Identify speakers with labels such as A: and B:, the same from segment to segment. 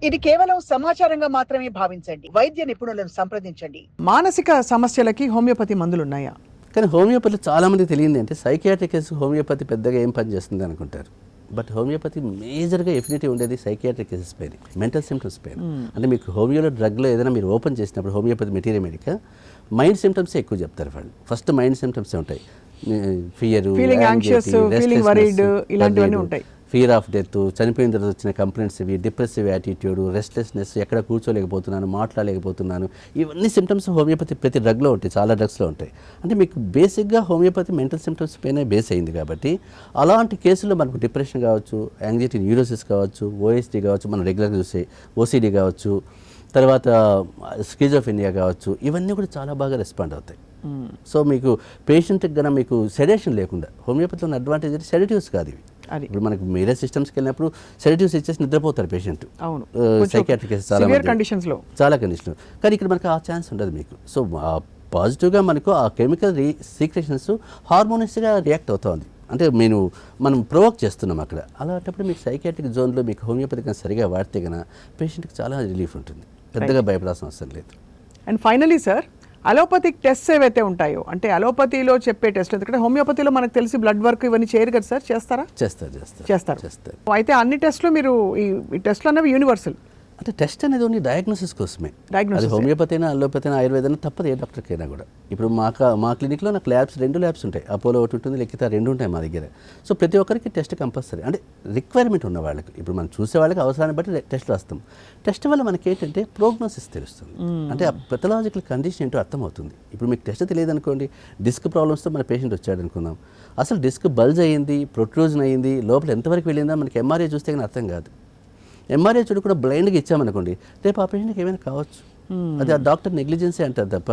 A: ఇది కేవలం సమాచారంగా మాత్రమే భావించండి. వైద్య నిపుణులను సంప్రదించండి. మానసిక సమస్యలకి హోమియోపతి మందులు ఉన్నాయా?
B: కానీ హోమియోపతి చాలామంది తెలియంది అంటే సైకియాట్రిక్ కేసు హోమియోపతి పెద్దగా ఏం పని చేస్తుంది అనుకుంటారు. బట్ హోమియోపతి మేజర్గా ఎఫినిటీ ఉండేది సైకియాట్రిక్ కేసెస్ పైన, మెంటల్ సిమ్టమ్స్ పైన. అంటే మీకు హోమియోలో డ్రగ్లో ఏదైనా మీరు ఓపెన్ చేసినప్పుడు homeopathy material medica mind symptoms ఎక్కువ చెప్తారు వాళ్ళు. ఫస్ట్ మైండ్ సిమ్టమ్స్ ఉంటాయి, ఫియర్, ఫియర్ ఆఫ్ డెత్, చనిపోయిన తర్వాత వచ్చిన కంప్లైంట్స్ ఇవి, డిప్రెసివ్ యాటిట్యూడ్, రెస్ట్లెస్నెస్, ఎక్కడ కూర్చోలేకపోతున్నాను, మాట్లాడలేకపోతున్నాను, ఇవన్నీ సిమ్టమ్స్ హోమియోపతి ప్రతి డ్రగ్లో ఉంటాయి, చాలా డ్రగ్స్లో ఉంటాయి. అంటే మీకు బేసిక్గా హోమియోపతి మెంటల్ సిమ్టమ్స్ పైన బేస్ అయింది కాబట్టి అలాంటి కేసుల్లో మనకు డిప్రెషన్ కావచ్చు, యాంగ్జైటీ న్యూరోసిస్ కావచ్చు, ఓఎస్డీ కావచ్చు, మనం రెగ్యులర్గా చూసే ఓసీడీ కావచ్చు, తర్వాత స్కిజోఫ్రెనియా కావచ్చు, ఇవన్నీ కూడా చాలా బాగా రెస్పాండ్ అవుతాయి. సో మీకు పేషెంట్కి కన్నా మీకు సెడేషన్ లేకుండా హోమియోపతిలో ఉన్న అడ్వాంటేజ్ అంటే సెడేటివ్స్ కాదు ఇవి. ఇప్పుడు మనకి వేరే సిస్టమ్స్ వెళ్ళినప్పుడు సెడేటివ్స్ ఇచ్చేసి నిద్రపోతారు పేషెంట్, సైకియాట్రిక్ కేసెస్ చాలా కండిషన్స్లో. కానీ ఇక్కడ మనకు ఆ ఛాన్స్ ఉండదు మీకు. సో పాజిటివ్గా మనకు ఆ కెమికల్ సీక్రెషన్స్ హార్మోనియస్గా రియాక్ట్ అవుతుంది. అంటే మనం ప్రొవోక్ చేస్తున్నాం అక్కడ. అలాంటప్పుడు మీకు సైకియాట్రిక్ జోన్లో మీకు హోమియోపతి సరిగా వాడితే కన్నా పేషెంట్కి చాలా రిలీఫ్ ఉంటుంది, పెద్దగా భయపడాల్సిన అవసరం లేదు.
A: And finally sir, allopathic tests ఏవైతే ఉంటాయో, అంటే అలోపతిలో చెప్పే టెస్ట్లు, ఎందుకంటే హోమియోపతిలో మనకు తెలిసి బ్లడ్ వర్క్ ఇవన్నీ చేయరు కదా సార్, చేస్తారా? చేస్తారు. అయితే అన్ని టెస్ట్లు మీరు ఈ టెస్ట్లు అనేవి యూనివర్సల్?
B: అంటే టెస్ట్ అనేది ఓన్లీ డయాగ్నోసిస్ కోసమే. అది హోమియోపతి అయినా, అలోపతి అయినా, ఆయుర్వేదం తప్పదు ఏ డాక్టర్కైనా కూడా. ఇప్పుడు మా క్లినిక్లో నాకు రెండు ల్యాబ్స్ ఉంటాయి, అపోలో ఒకటి ఉంటుంది, లెక్కిత రెండు ఉంటాయి మా దగ్గర. సో ప్రతి ఒక్కరికి టెస్ట్ కంపల్సరీ, అంటే రిక్వైర్మెంట్ ఉన్న వాళ్ళకి. ఇప్పుడు మనం చూసే వాళ్ళకి అవసరాన్ని బట్టి టెస్ట్ రాస్తాం. టెస్ట్ వల్ల మనకి ఏంటంటే ప్రోగ్నోసిస్ తెలుస్తుంది, అంటే ఆ పెథలాజికల్ కండిషన్ ఏంటో అర్థమవుతుంది. ఇప్పుడు మీకు టెస్ట్ తెలియదు అనుకోండి, డిస్క్ ప్రాబ్లమ్స్తో మన పేషెంట్ వచ్చాడు అనుకుందాం, అసలు డిస్క్ బల్జ్ అయ్యింది, ప్రొట్రూజన్ అయ్యింది, లోపల ఎంతవరకు వెళ్ళిందా మనకి ఎంఆర్ఐ చూస్తే కానీ అర్థం కాదు. ఎంఆర్ఐ చూడు కూడా బ్లైండ్గా ఇచ్చామనుకోండి, రేపు ఆ పేషెంట్కి ఏమైనా కావచ్చు. అది ఆ డాక్టర్ నెగ్లిజెన్సీ అంటారు తప్ప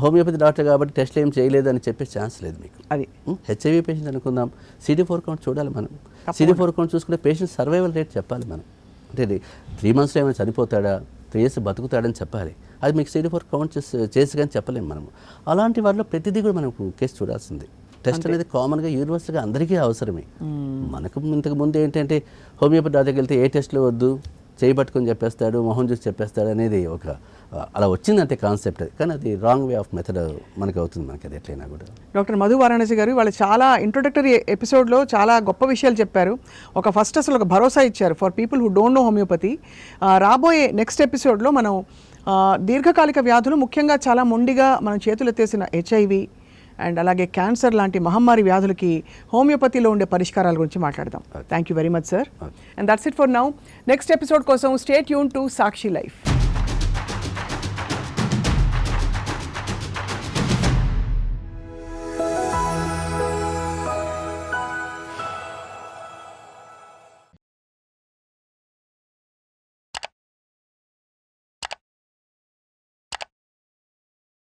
B: హోమియోపతి డాక్టర్ కాబట్టి టెస్ట్లు ఏం చేయలేదు అని చెప్పే ఛాన్స్ లేదు మీకు. అది హెచ్ఐవి పేషెంట్ అనుకుందాం, CD4 కౌంట్ చూడాలి మనం. CD4 కౌంట్ చూసుకుంటే పేషెంట్ సర్వైవల్ రేట్ చెప్పాలి మనం. అంటే 3 monthsలో ఏమైనా చనిపోతాడా, 3 years బతుకుతాడని చెప్పాలి. అది మీకు CD4 కౌంట్ చేసి కానీ చెప్పలేము మనము. అలాంటి వాటిలో ప్రతిదీ కూడా మనకు కేసు చూడాల్సింది. టెస్ట్ అనేది కామన్గా యూనివర్సల్గా అందరికీ అవసరమే. మనకు ఇంతకు ముందు ఏంటంటే హోమియోపతి దగ్గరికి వెళ్తే ఏ టెస్ట్లో వద్దు, చేయి పట్టుకొని చెప్పేస్తాడు, మొహం చూసి చెప్పేస్తాడు అనేది అలా వచ్చిందంటే కాన్సెప్ట్. కానీ అది రాంగ్ వే ఆఫ్ మెథడ్ మనకు అవుతుంది, మనకి అది ఎట్లయినా కూడా.
A: డాక్టర్ మధు వారణాసి గారు వాళ్ళు చాలా ఇంట్రొడక్టరీ ఎపిసోడ్లో చాలా గొప్ప విషయాలు చెప్పారు. ఫస్ట్ అసలు ఒక భరోసా ఇచ్చారు for people who don't know homeopathy. రాబోయే నెక్స్ట్ ఎపిసోడ్లో మనం దీర్ఘకాలిక వ్యాధులు, ముఖ్యంగా చాలా మొండిగా మనం చేతులు ఎత్తేసిన HIV అండ్ అలాగే క్యాన్సర్ లాంటి మహమ్మారి వ్యాధులకి హోమియోపతిలో ఉండే పరిష్కారాల గురించి మాట్లాడదాం. Thank you very much sir. And that's it for now. Next episode కోసం stay tune to Sakshi life.